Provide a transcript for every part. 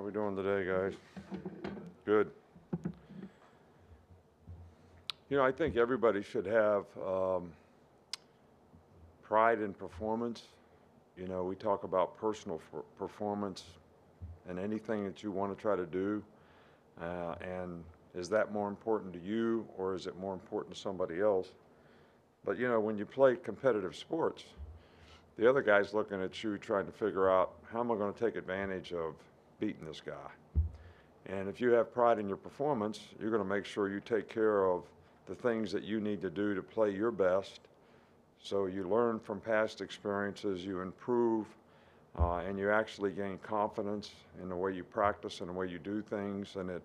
we doing today, guys? Good. You know, I think everybody should have pride in performance. You know, we talk about personal performance and anything that you want to try to do. And is that more important to you, or is it more important to somebody else? But, you know, when you play competitive sports, the other guy's looking at you trying to figure out, how am I going to take advantage of beating this guy? And if you have pride in your performance, you're going to make sure you take care of the things that you need to do to play your best. So you learn from past experiences, you improve, and you actually gain confidence in the way you practice and the way you do things. And it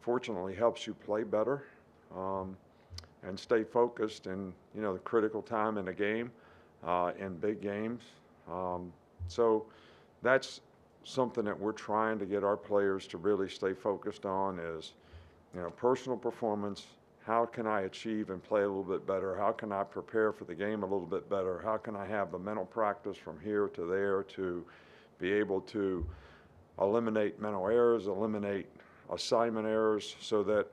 fortunately helps you play better and stay focused in, you know, the critical time in a game, in big games. So that's something that we're trying to get our players to really stay focused on is, you know, personal performance. How can I achieve and play a little bit better? How can I prepare for the game a little bit better? How can I have the mental practice from here to there to be able to eliminate mental errors, eliminate assignment errors, so that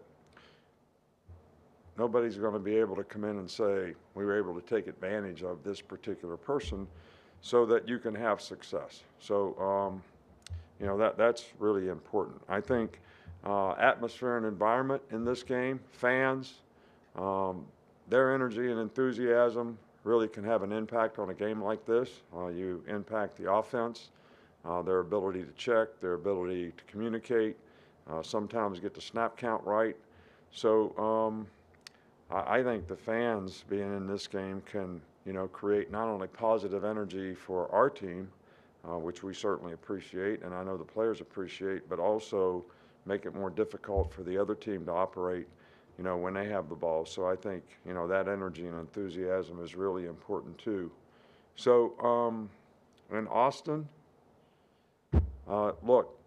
nobody's going to be able to come in and say, we were able to take advantage of this particular person, so that you can have success. So, you know, that's really important. I think atmosphere and environment in this game, fans, their energy and enthusiasm really can have an impact on a game like this. You impact the offense, their ability to check, their ability to communicate, sometimes get the snap count right. So I think the fans being in this game can, you know, create not only positive energy for our team, which we certainly appreciate, and I know the players appreciate, but also make it more difficult for the other team to operate, you know, when they have the ball. So I think, you know, that energy and enthusiasm is really important too. So in Austin, look,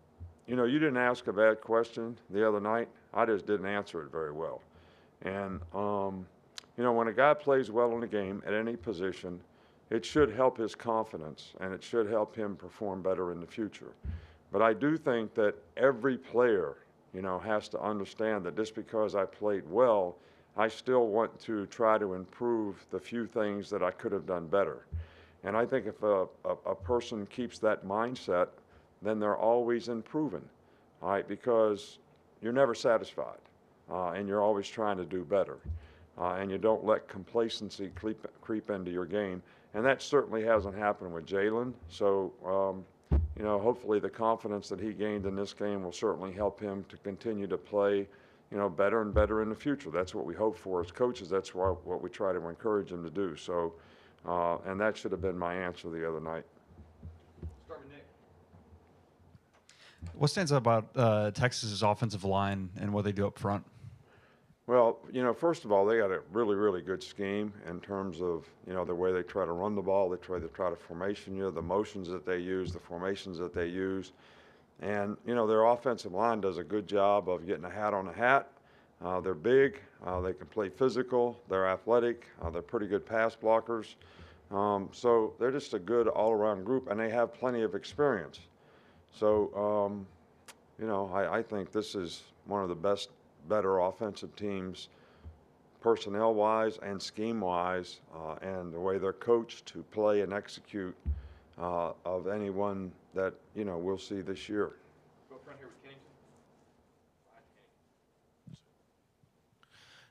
you know, you didn't ask a bad question the other night. I just didn't answer it very well. And, you know, when a guy plays well in a game at any position, it should help his confidence and it should help him perform better in the future. But I do think that every player, you know, has to understand that just because I played well, I still want to try to improve the few things that I could have done better. And I think if a person keeps that mindset, then they're always improving, all right, because you're never satisfied, and you're always trying to do better. And you don't let complacency creep into your game. And that certainly hasn't happened with Jalen. So, you know, hopefully the confidence that he gained in this game will certainly help him to continue to play, you know, better and better in the future. That's what we hope for as coaches. That's what we try to encourage him to do. So, and that should have been my answer the other night. Start with Nick. What stands out about Texas's offensive line and what they do up front? Well, you know, first of all, they got a really, really good scheme in terms of, you know, the way they try to run the ball. They try to formation you, the motions that they use, the formations that they use. And, you know, their offensive line does a good job of getting a hat on a hat. They're big. They can play physical. They're athletic. They're pretty good pass blockers. So they're just a good all-around group, and they have plenty of experience. So, you know, I think this is one of the better offensive teams personnel-wise and scheme-wise, and the way they're coached to play and execute of anyone that, you know, we'll see this year. Go front here with Kennington.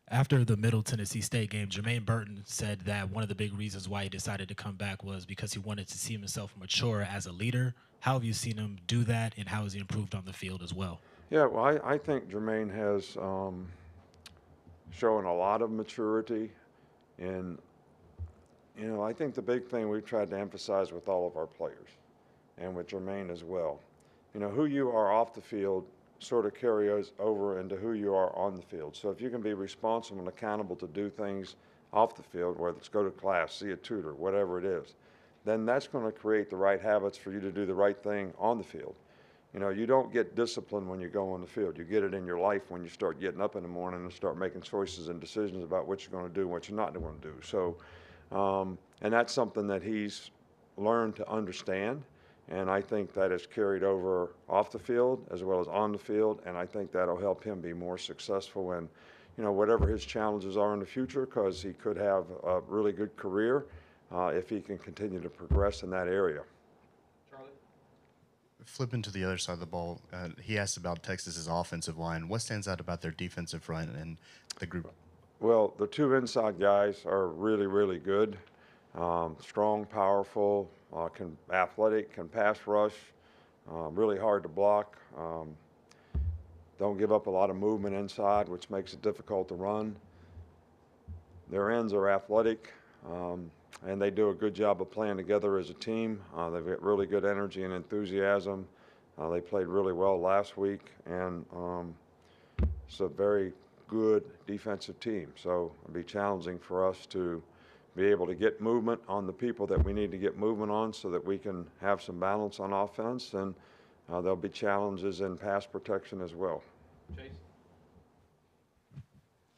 After the Middle Tennessee State game, Jermaine Burton said that one of the big reasons why he decided to come back was because he wanted to see himself mature as a leader. How have you seen him do that, and how has he improved on the field as well? Yeah, well, I think Jermaine has shown a lot of maturity. And, you know, I think the big thing we've tried to emphasize with all of our players and with Jermaine as well, you know, who you are off the field sort of carries over into who you are on the field. So if you can be responsible and accountable to do things off the field, whether it's go to class, see a tutor, whatever it is, then that's going to create the right habits for you to do the right thing on the field. You know, you don't get discipline when you go on the field. You get it in your life when you start getting up in the morning and start making choices and decisions about what you're going to do and what you're not going to do. So, and that's something that he's learned to understand. And I think that is carried over off the field as well as on the field, and I think that'll help him be more successful in, whatever his challenges are in the future, because he could have a really good career if he can continue to progress in that area. Charlie? Flipping to the other side of the ball, he asked about Texas's offensive line. What stands out about their defensive front and the group? Well, the two inside guys are really, really good. Strong, powerful, athletic, can pass rush, really hard to block. Don't give up a lot of movement inside, which makes it difficult to run. Their ends are athletic, and they do a good job of playing together as a team. They've got really good energy and enthusiasm. They played really well last week, and it's a very good defensive team. So it'll be challenging for us to be able to get movement on the people that we need to get movement on so that we can have some balance on offense, and there'll be challenges in pass protection as well. Chase?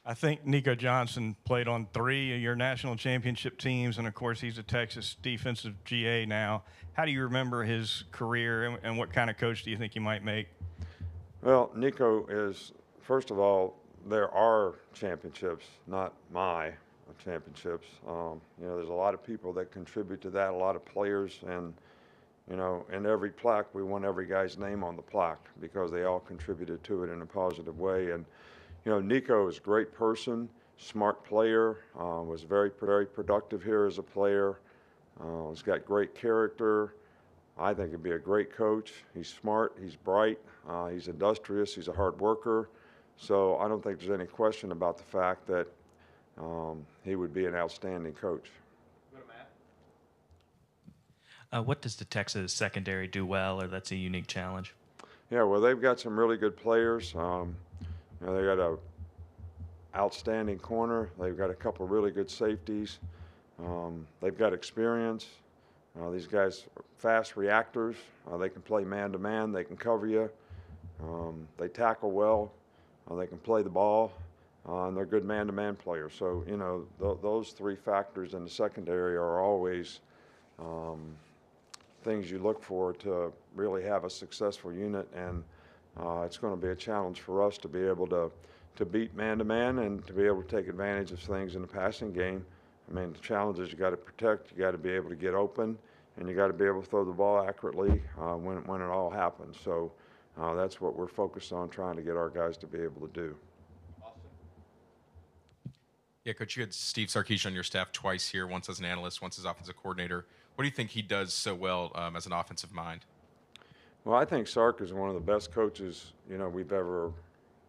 I think Nico Johnson played on 3 of your national championship teams, and of course he's a Texas defensive GA now. How do you remember his career, and what kind of coach do you think he might make? Well, Nico is, first of all, there are championships, not my championships. There's a lot of people that contribute to that, a lot of players, and in every plaque, we want every guy's name on the plaque because they all contributed to it in a positive way. And Nico is a great person, smart player, was very, very productive here as a player. He's got great character. I think he'd be a great coach. He's smart, he's bright, he's industrious, he's a hard worker. So I don't think there's any question about the fact that he would be an outstanding coach. Go to Matt. What does the Texas secondary do well, or that's a unique challenge? Yeah, well, they've got some really good players. They got a outstanding corner. They've got a couple of really good safeties. They've got experience. These guys are fast reactors. They can play man-to-man. They can cover you. They tackle well. They can play the ball. And they're good man-to-man players. So, those 3 factors in the secondary are always things you look for to really have a successful unit. And it's going to be a challenge for us to be able to beat man-to-man and to be able to take advantage of things in the passing game. I mean, the challenge is you got to protect, you got to be able to get open, and you got to be able to throw the ball accurately when it all happens. So that's what we're focused on, trying to get our guys to be able to do. Yeah, Coach, you had Steve Sarkeesian on your staff twice here, once as an analyst, once as offensive coordinator. What do you think he does so well as an offensive mind? Well, I think Sark is one of the best coaches, we've ever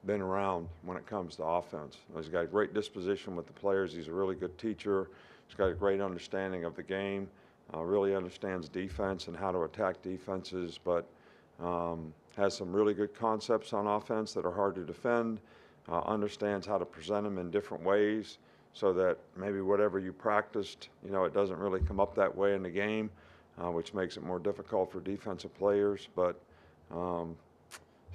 been around when it comes to offense. He's got a great disposition with the players. He's a really good teacher. He's got a great understanding of the game, really understands defense and how to attack defenses, but has some really good concepts on offense that are hard to defend, understands how to present them in different ways so that maybe whatever you practiced, it doesn't really come up that way in the game, which makes it more difficult for defensive players. But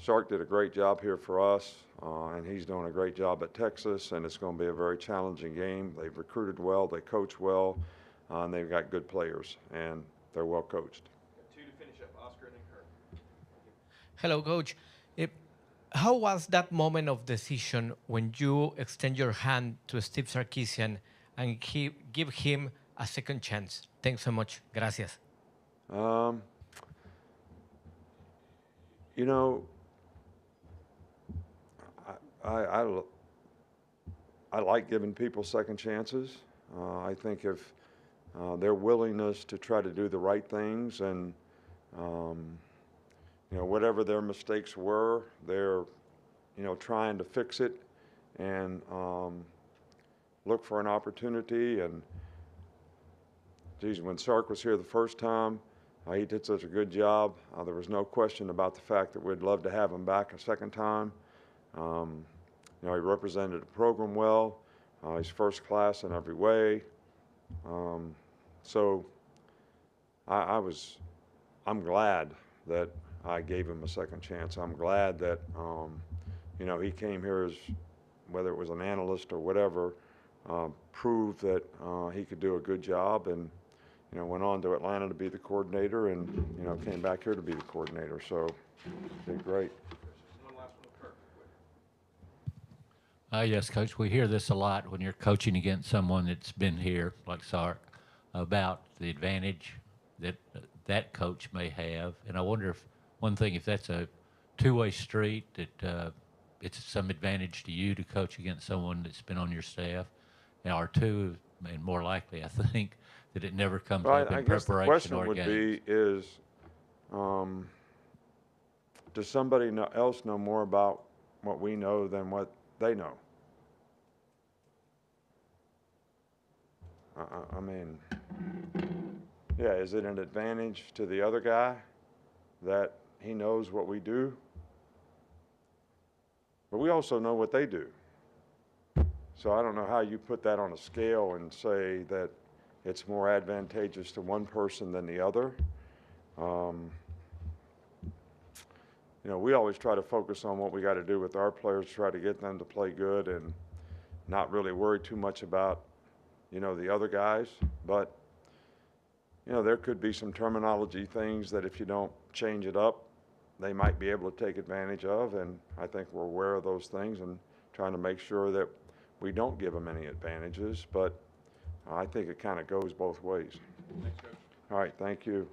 Sark did a great job here for us, and he's doing a great job at Texas, and it's going to be a very challenging game. They've recruited well, they coach well, and they've got good players, and they're well coached. Got 2 to finish up, Oscar and then Kurt. Hello, Coach. How was that moment of decision when you extend your hand to Steve Sarkeesian and give him a second chance? Thanks so much. Gracias. I like giving people second chances. I think if their willingness to try to do the right things and whatever their mistakes were, they're trying to fix it and look for an opportunity. And geez, when Sark was here the first time, he did such a good job. There was no question about the fact that we'd love to have him back a second time. He represented the program well. He's first class in every way. So I'm glad that I gave him a second chance. I'm glad that, he came here as, whether it was an analyst or whatever, proved that he could do a good job. And, went on to Atlanta to be the coordinator and, came back here to be the coordinator. So did great. One last one with Kirk. Yes, Coach, we hear this a lot when you're coaching against someone that's been here, like Sark, about the advantage that that coach may have. And I wonder if that's a two-way street, that it's some advantage to you to coach against someone that's been on your staff, or two, and more likely, I think, that it never comes Well, up I in guess the preparation question or would games. be is, does somebody else know more about what we know than what they know? I mean, yeah, is it an advantage to the other guy that he knows what we do? But we also know what they do. So I don't know how you put that on a scale and say that it's more advantageous to one person than the other. We always try to focus on what we got to do with our players, try to get them to play good and not really worry too much about, the other guys. But, there could be some terminology things that if you don't change it up, they might be able to take advantage of. And I think we're aware of those things and trying to make sure that we don't give them any advantages. But I think it kind of goes both ways. Thanks, Coach. All right, thank you.